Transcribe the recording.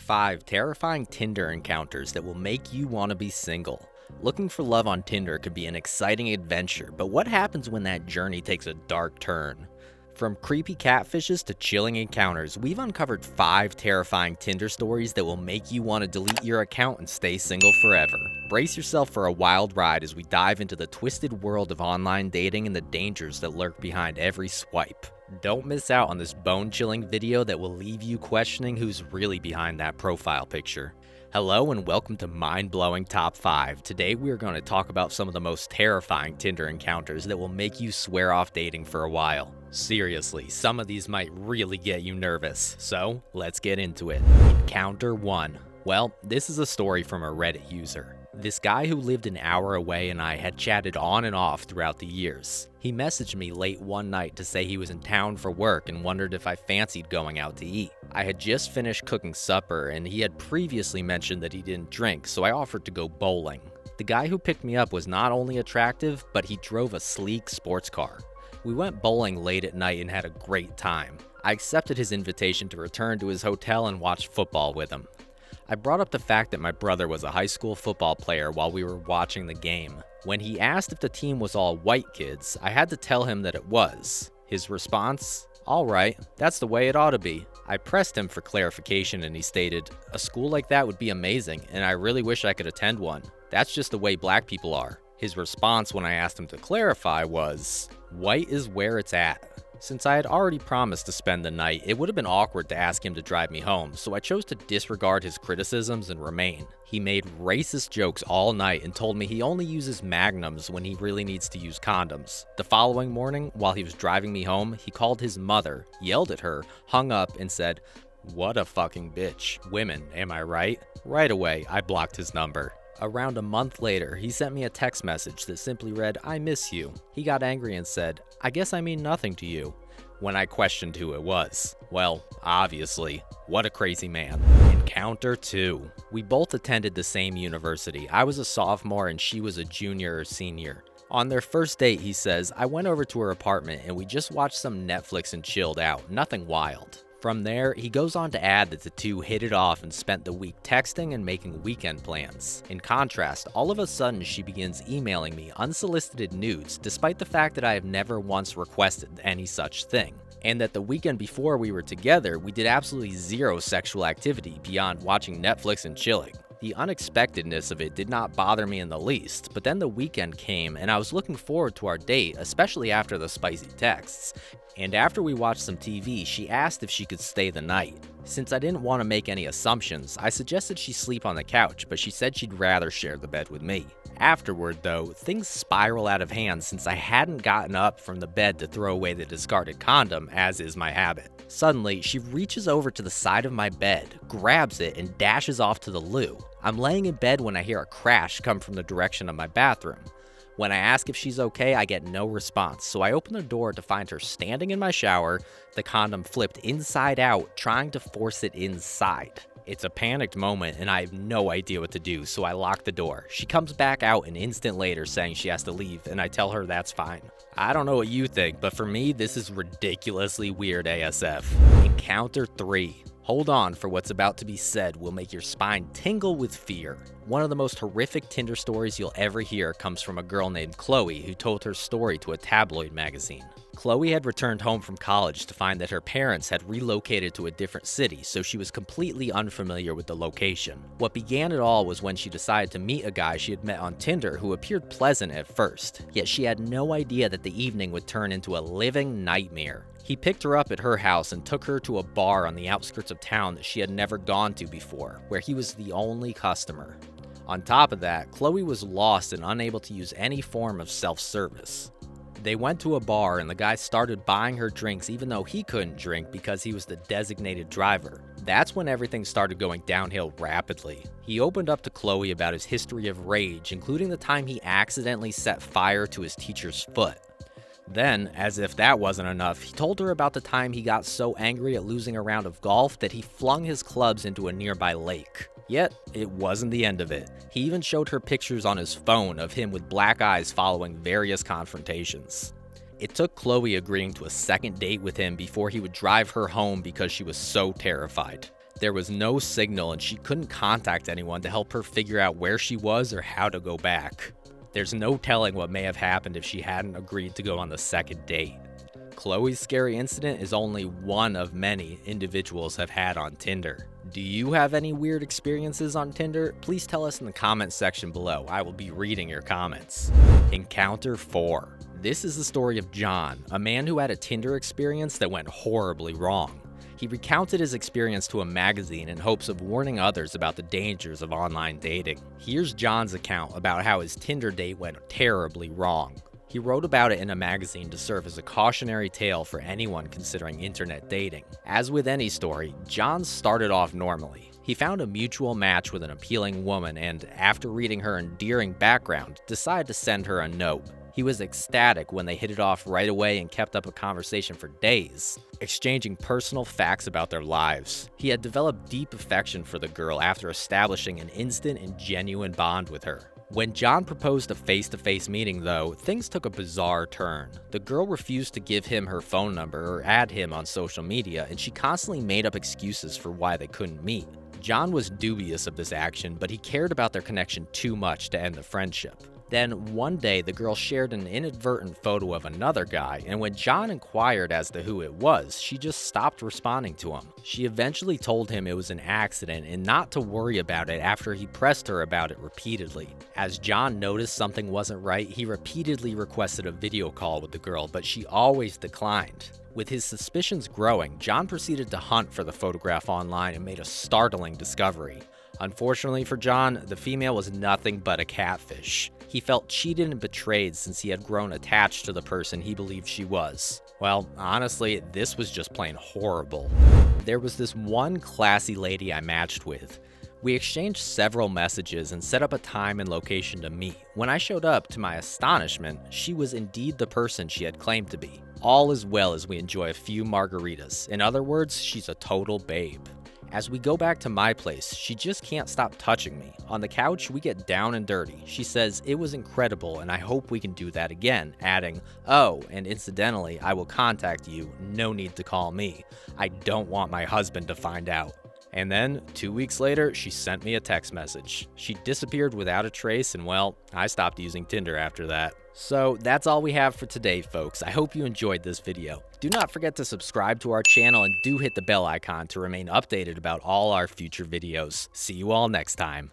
5 Terrifying Tinder Encounters that will make you want to be single. Looking for love on Tinder could be an exciting adventure, but what happens when that journey takes a dark turn? From creepy catfishes to chilling encounters, we've uncovered 5 terrifying Tinder stories that will make you want to delete your account and stay single forever. Brace yourself for a wild ride as we dive into the twisted world of online dating and the dangers that lurk behind every swipe. Don't miss out on this bone-chilling video that will leave you questioning who's really behind that profile picture. Hello and welcome to Mind-Blowing Top 5. Today we are going to talk about some of the most terrifying Tinder encounters that will make you swear off dating for a while. Seriously, some of these might really get you nervous, so let's get into it. Encounter 1. Well, this is a story from a Reddit user. This guy who lived an hour away and I had chatted on and off throughout the years. He messaged me late one night to say he was in town for work and wondered if I fancied going out to eat. I had just finished cooking supper and he had previously mentioned that he didn't drink, so I offered to go bowling. The guy who picked me up was not only attractive, but he drove a sleek sports car. We went bowling late at night and had a great time. I accepted his invitation to return to his hotel and watch football with him. I brought up the fact that my brother was a high school football player while we were watching the game. When he asked if the team was all white kids, I had to tell him that it was. His response? "Alright, that's the way it ought to be." I pressed him for clarification and he stated, "A school like that would be amazing and I really wish I could attend one. That's just the way black people are." His response when I asked him to clarify was, "White is where it's at." Since I had already promised to spend the night, it would have been awkward to ask him to drive me home, so I chose to disregard his criticisms and remain. He made racist jokes all night and told me he only uses magnums when he really needs to use condoms. The following morning, while he was driving me home, he called his mother, yelled at her, hung up, and said, "What a fucking bitch. Women, am I right?" Right away, I blocked his number. Around a month later, he sent me a text message that simply read, "I miss you." He got angry and said, "I guess I mean nothing to you," when I questioned who it was. Well, obviously, what a crazy man. Encounter 2. We both attended the same university. I was a sophomore and she was a junior or senior. On their first date, he says, I went over to her apartment and we just watched some Netflix and chilled out, nothing wild. From there, he goes on to add that the two hit it off and spent the week texting and making weekend plans. In contrast, all of a sudden she begins emailing me unsolicited nudes despite the fact that I have never once requested any such thing. And that the weekend before we were together, we did absolutely zero sexual activity beyond watching Netflix and chilling. The unexpectedness of it did not bother me in the least, but then the weekend came and I was looking forward to our date, especially after the spicy texts. And after we watched some TV, she asked if she could stay the night. Since I didn't want to make any assumptions, I suggested she sleep on the couch, but she said she'd rather share the bed with me. Afterward, though, things spiral out of hand since I hadn't gotten up from the bed to throw away the discarded condom, as is my habit. Suddenly, she reaches over to the side of my bed, grabs it, and dashes off to the loo. I'm laying in bed when I hear a crash come from the direction of my bathroom. When I ask if she's okay, I get no response, so I open the door to find her standing in my shower, the condom flipped inside out, trying to force it inside. It's a panicked moment and I have no idea what to do, so I lock the door. She comes back out an instant later saying she has to leave, and I tell her that's fine. I don't know what you think, but for me, this is ridiculously weird ASF. Encounter 3. Hold on, for what's about to be said will make your spine tingle with fear. One of the most horrific Tinder stories you'll ever hear comes from a girl named Chloe who told her story to a tabloid magazine. Chloe had returned home from college to find that her parents had relocated to a different city, so she was completely unfamiliar with the location. What began it all was when she decided to meet a guy she had met on Tinder who appeared pleasant at first, yet she had no idea that the evening would turn into a living nightmare. He picked her up at her house and took her to a bar on the outskirts of town that she had never gone to before, where he was the only customer. On top of that, Chloe was lost and unable to use any form of self-service. They went to a bar and the guy started buying her drinks even though he couldn't drink because he was the designated driver. That's when everything started going downhill rapidly. He opened up to Chloe about his history of rage, including the time he accidentally set fire to his teacher's foot. Then, as if that wasn't enough, he told her about the time he got so angry at losing a round of golf that he flung his clubs into a nearby lake. Yet, it wasn't the end of it. He even showed her pictures on his phone of him with black eyes following various confrontations. It took Chloe agreeing to a second date with him before he would drive her home because she was so terrified. There was no signal and she couldn't contact anyone to help her figure out where she was or how to go back. There's no telling what may have happened if she hadn't agreed to go on the second date. Chloe's scary incident is only one of many individuals have had on Tinder. Do you have any weird experiences on Tinder? Please tell us in the comments section below. I will be reading your comments. Encounter 4. This is the story of John, a man who had a Tinder experience that went horribly wrong. He recounted his experience to a magazine in hopes of warning others about the dangers of online dating. Here's John's account about how his Tinder date went terribly wrong. He wrote about it in a magazine to serve as a cautionary tale for anyone considering internet dating. As with any story, John started off normally. He found a mutual match with an appealing woman and, after reading her endearing background, decided to send her a note. He was ecstatic when they hit it off right away and kept up a conversation for days, exchanging personal facts about their lives. He had developed deep affection for the girl after establishing an instant and genuine bond with her. When John proposed a face-to-face meeting, though, things took a bizarre turn. The girl refused to give him her phone number or add him on social media, and she constantly made up excuses for why they couldn't meet. John was dubious of this action, but he cared about their connection too much to end the friendship. Then, one day, the girl shared an inadvertent photo of another guy, and when John inquired as to who it was, she just stopped responding to him. She eventually told him it was an accident and not to worry about it after he pressed her about it repeatedly. As John noticed something wasn't right, he repeatedly requested a video call with the girl, but she always declined. With his suspicions growing, John proceeded to hunt for the photograph online and made a startling discovery. Unfortunately for John, the female was nothing but a catfish. He felt cheated and betrayed since he had grown attached to the person he believed she was. Well, honestly, this was just plain horrible. There was this one classy lady I matched with. We exchanged several messages and set up a time and location to meet. When I showed up, to my astonishment, she was indeed the person she had claimed to be. All is well as we enjoy a few margaritas. In other words, she's a total babe. As we go back to my place, she just can't stop touching me. On the couch, we get down and dirty. She says it was incredible and I hope we can do that again, adding, "Oh, and incidentally, I will contact you, no need to call me. I don't want my husband to find out." And then, 2 weeks later, she sent me a text message. She disappeared without a trace and, well, I stopped using Tinder after that. So that's all we have for today, folks. I hope you enjoyed this video. Do not forget to subscribe to our channel and do hit the bell icon to remain updated about all our future videos. See you all next time.